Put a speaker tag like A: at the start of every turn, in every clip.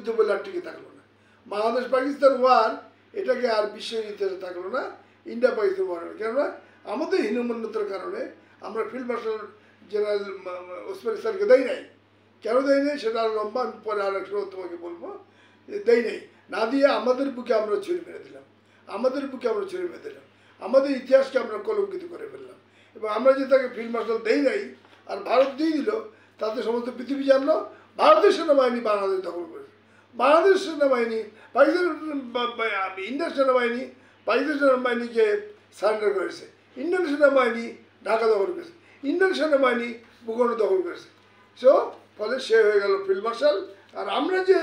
A: যুদ্ধ বলে আর টিকে থাকলো না। বাংলাদেশ পাকিস্তান ওয়ার এটাকে আর বিশ্বের ইতিহাসে থাকলো না, ইন্ডিয়া পাকিস্তান ওয়ার। কেননা আমাদের হীনমন্যতার কারণে আমরা ফিল্ড মার্শাল জেনারেল ওসমানী স্যারকে দেয় নাই। কেন দেয় নাই সেটা আর লম্বা, আমি পরে আর একটু তোমাকে বলবো। দেয় নাই, না দিয়ে আমাদের বুকে আমরা ছুরি মেরে দিলাম, আমাদের বুকে আমরা ছুরি মেরে দিলাম, আমাদের ইতিহাসকে আমরা কলঙ্কিত করে ফেললাম। এবং আমরা যে তাকে ফিল্ড মার্শাল দেই নাই আর ভারত দিয়ে দিল, তাতে সমস্ত পৃথিবী জানলো ভারতের সেনাবাহিনী বাংলাদেশ দখল করেছে। বাংলাদেশ সেনাবাহিনী পাকিস্তান, ইন্ডিয়ান সেনাবাহিনী পাকিস্তান সেনাবাহিনীকে সারেন্ডার করেছে, ইন্ডিয়ান সেনাবাহিনী ঢাকা দখল করেছে, ইন্ডিয়ান সেনাবাহিনী ভূখণ্ড দখল করেছে। সো ফলে সে হয়ে গেল ফিল্ড মার্শাল। আর আমরা যে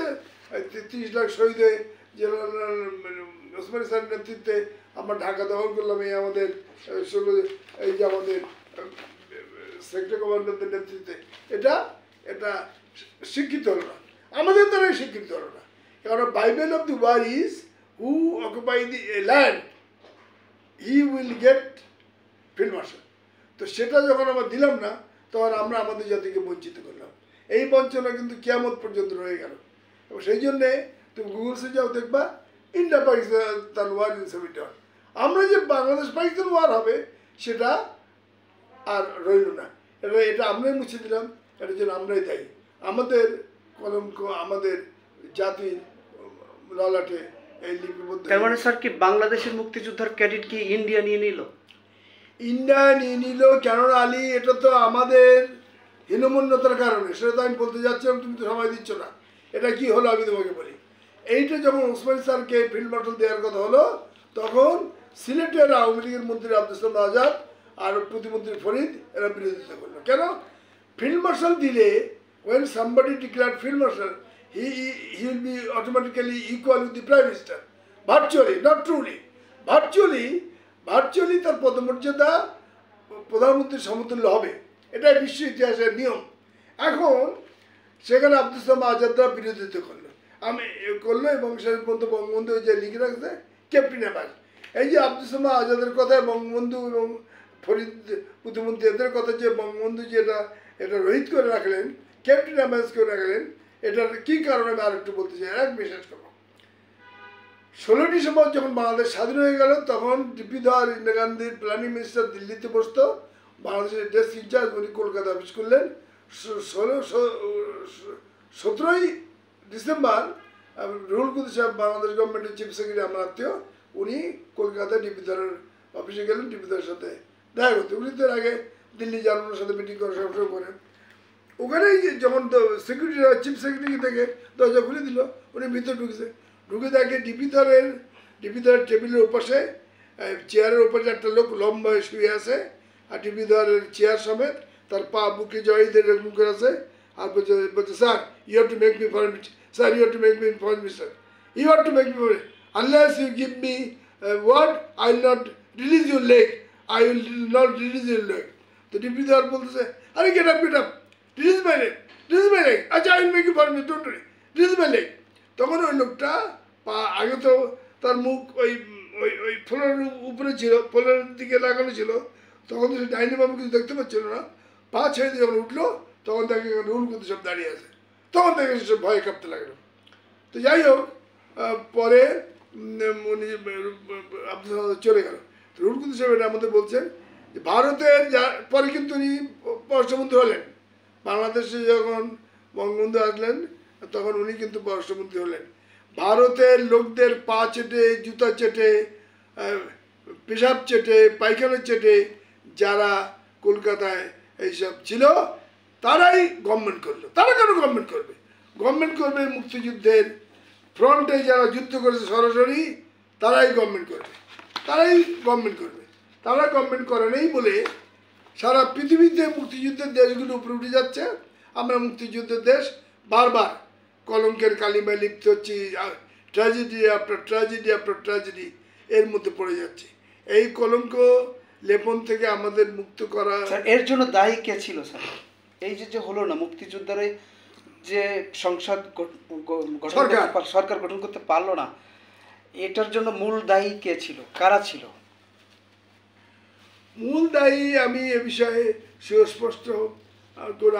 A: 30 লাখ শহীদে জেনারেল ওসমানী স্যারের নেতৃত্বে আমরা ঢাকা দখল করলাম, এই আমাদের এই যে আমাদের সেক্টর কমান্ডারদের নেতৃত্বে, এটা এটা শিক্ষিত হলো না, আমাদের দ্বারাই শিক্ষিত হলো না। কারণ Bible of the war is who occupy the land he will get field marshal. তো সেটা যখন আমরা দিলাম না, তখন আমরা আমাদের জাতিকে বঞ্চিত করলাম। এই বঞ্চনা কিন্তু কিয়ামত পর্যন্ত রয়ে গেল। এবং সেই জন্যে তুমি গুগলসে যাও, দেখবা ইন্ডিয়া পাকিস্তান ওয়ার ইন 71। আমরা যে বাংলাদেশ পাকিস্তান ওয়ার হবে সেটা আর রইল না, এটা আমরাই মুছে দিলাম। এটার জন্য আমরাই দায়ী। আমাদের কলঙ্ক আমাদের জাতির ললাটে এই লিপিবদ্ধ।
B: তার মানে স্যার কি বাংলাদেশের মুক্তিযোদ্ধার ক্রেডিট কি ইন্ডিয়া নিয়ে নিল?
A: ইন্ডিয়া নিয়ে নিল কেননা আলী, এটা তো আমাদের হীনমন্যতার কারণে। সেটা তো আমি বলতে যাচ্ছিলাম, তুমি তো সময় দিচ্ছ না। এটা কি হলো আমি তোমাকে বলি। এইটা যখন ওসমানী স্যারকে ফিল্ড মার্শাল দেওয়ার কথা হলো, তখন সিলেটের আওয়ামী লীগের মন্ত্রী আব্দুল সালাম আজাদ আর প্রতিমন্ত্রী ফরিদ এরা বিরোধিতা করলো। কেন? ফিল্ড মার্শাল দিলে, when somebody declared field marshal, he will be automatically equal with the prime minister. Virtually, not truly. Virtually তার পদমর্যাদা প্রধানমন্ত্রীর সমতুল্য হবে। এটাই বিশ্ব ইতিহাসের নিয়ম। এখন সেখানে আব্দুল সালাম আজাদরা বিরোধিতা করলো, এবং সে পর্যন্ত বঙ্গবন্ধু যে লিখে রাখছে ক্যাপ্টেন আবাস। এই যে আব্দুল সালাম আজাদের কথায় বঙ্গবন্ধু এবং ফরিদ প্রতিমন্ত্রী এদের কথা যে বঙ্গবন্ধু যে এটা রহিত করে রাখলেন, ক্যাপ্টেন আবাস করে রাখলেন, এটার কী কারণে আমি আর একটু বলতে চাই, এক বিশেষ করব। 16 ডিসেম্বর যখন বাংলাদেশ স্বাধীন হয়ে গেল, তখন ডিপি ধর ইন্দিরা গান্ধীর প্ল্যানিং মিনিস্টার দিল্লিতে বসতো, বাংলাদেশের ডেস্ক ইনচার্জ উনি কলকাতা অফিস করলেন। 17ই ডিসেম্বর রুহুল কুদ্দুস সাহেব বাংলাদেশ গভর্নমেন্টের চিফ সেক্রেটারি, আমার আত্মীয়, উনি কলকাতায় ডিপি ধরের অফিসে গেলেন ডিপি ধরের সাথে দেখা করতে। উনি তো আগে দিল্লি যান, ওনার সাথে মিটিং করে সবসময় করেন। ওখানেই যখন সিকিউরিটি চিফ সেক্রেটারি থেকে দরজা খুলে দিল, উনি ভিতরে ঢুকে দেখে ডিপি ধরের টেবিলের ওপাশে চেয়ারের ওপাশে একটা লোক লম্বা শুয়ে আছে, আর ডিপি ধরের চেয়ার সমেত তার পা বুকে জড়িয়ে দিয়ে এরকম করে আছে। আর বলছে sir you have to make me foreign minister, sir you have to make me foreign minister, you have to make me foreign, unless you give me word I will not release your leg, I will not release your leg. তো ডিপি ধর বলতেছে, আরে get up release my leg, আচ্ছা I will make you foreign minister, don't worry, release my leg. তখন ওই লোকটা পা, আগে তো তার মুখ ওই ওই ওই ফ্লোরের উপরে ছিল, ফ্লোরের দিকে লাগানো ছিল, তখন তো সে ডাইনি বাবু কিছু দেখতে পাচ্ছিল না। পা ছেড়ে দিয়ে যখন উঠলো, তখন দেখে রুহুল কুদ্দুস সব দাঁড়িয়ে আছে, তখন দেখে সব ভয়ে কাঁপতে লাগলো। তো যাই হোক, পরে উনি আব্দুল সালাম চলে গেল। রুহুল কুদ্দুস সাহেব এটা আমাদের বলছেন যে ভারতের পরে কিন্তু উনি পররাষ্ট্রমন্ত্রী হলেন। বাংলাদেশে যখন বঙ্গবন্ধু আসলেন, তখন উনি কিন্তু পররাষ্ট্রমন্ত্রী হলেন। ভারতের লোকদের পা চেটে, জুতা চেটে, পেশাব চেটে, পায়খানা চেটে যারা কলকাতায় এইসব ছিল, তারাই গভর্নমেন্ট করলো। তারা কেন গভর্নমেন্ট করবে? গভর্নমেন্ট করবে মুক্তিযুদ্ধের ফ্রন্টে যারা যুদ্ধ করেছে সরাসরি, তারাই গভর্নমেন্ট করবে, তারা গভর্নমেন্ট করে নেই বলে সারা পৃথিবীতে মুক্তিযুদ্ধের দেশগুলো উপরে উঠে যাচ্ছে। আমরা মুক্তিযুদ্ধের দেশ বারবার কলঙ্কের কালিমায় লিপ্ত হচ্ছি, ট্র্যাজেডি আফটার ট্র্যাজেডি এর মধ্যে পড়ে যাচ্ছে। এই কলঙ্ক লেপন থেকে আমাদের মুক্ত করা,
B: এর জন্য দায়ী কে ছিল স্যার? এই যে হলো না, মুক্তিযোদ্ধারা যে সংসদ সরকার গঠন করতে পারলো না, এটার জন্য মূল দায়ী কে ছিল, কারা ছিল?
A: মূল দায়ী আমি এ বিষয়ে সুস্পষ্ট করে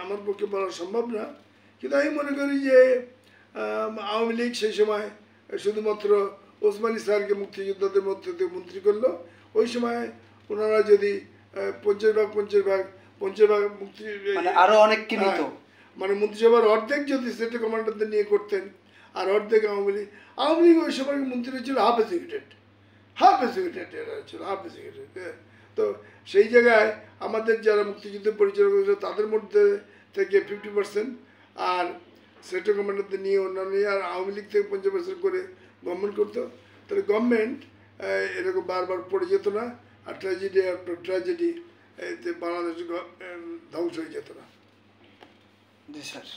A: আমার পক্ষে বলা সম্ভব না, কিন্তু আমি মনে করি যে আওয়ামী লীগ সেই সময় শুধুমাত্র ওসমানী স্যারকে মুক্তিযোদ্ধাদের মধ্যে থেকে মন্ত্রী করলো। ওই সময় ওনারা যদি 50 ভাগ মুক্তি
B: মানে আরো অনেক কি নিত,
A: মানে মন্ত্রিসভার অর্ধেক যদি সেক্টর কমান্ডারদের নিয়ে করতেন আর অর্ধেক আওয়ামী লীগ ওই সময় মন্ত্রী ছিল হাফ এক্সিকিউটেড এরা ছিল হাফ এক্সিকিউটেড। তো সেই জায়গায় আমাদের যারা মুক্তিযুদ্ধ পরিচালনা করেছিল তাদের মধ্যে থেকে 50% আর সেক্টর কমান্ডারদের নিয়ে অন্যান্য নিয়ে আর আওয়ামী লীগ থেকে 50% করে গভর্নমেন্ট করতো। তাহলে গভর্নমেন্ট এরকম বারবার পড়ে যেত না, আর ট্র্যাজেডি আফটার ট্র্যাজেডি বাংলাদেশ ধ্বংস হয়ে যেত না।
B: জি স্যার।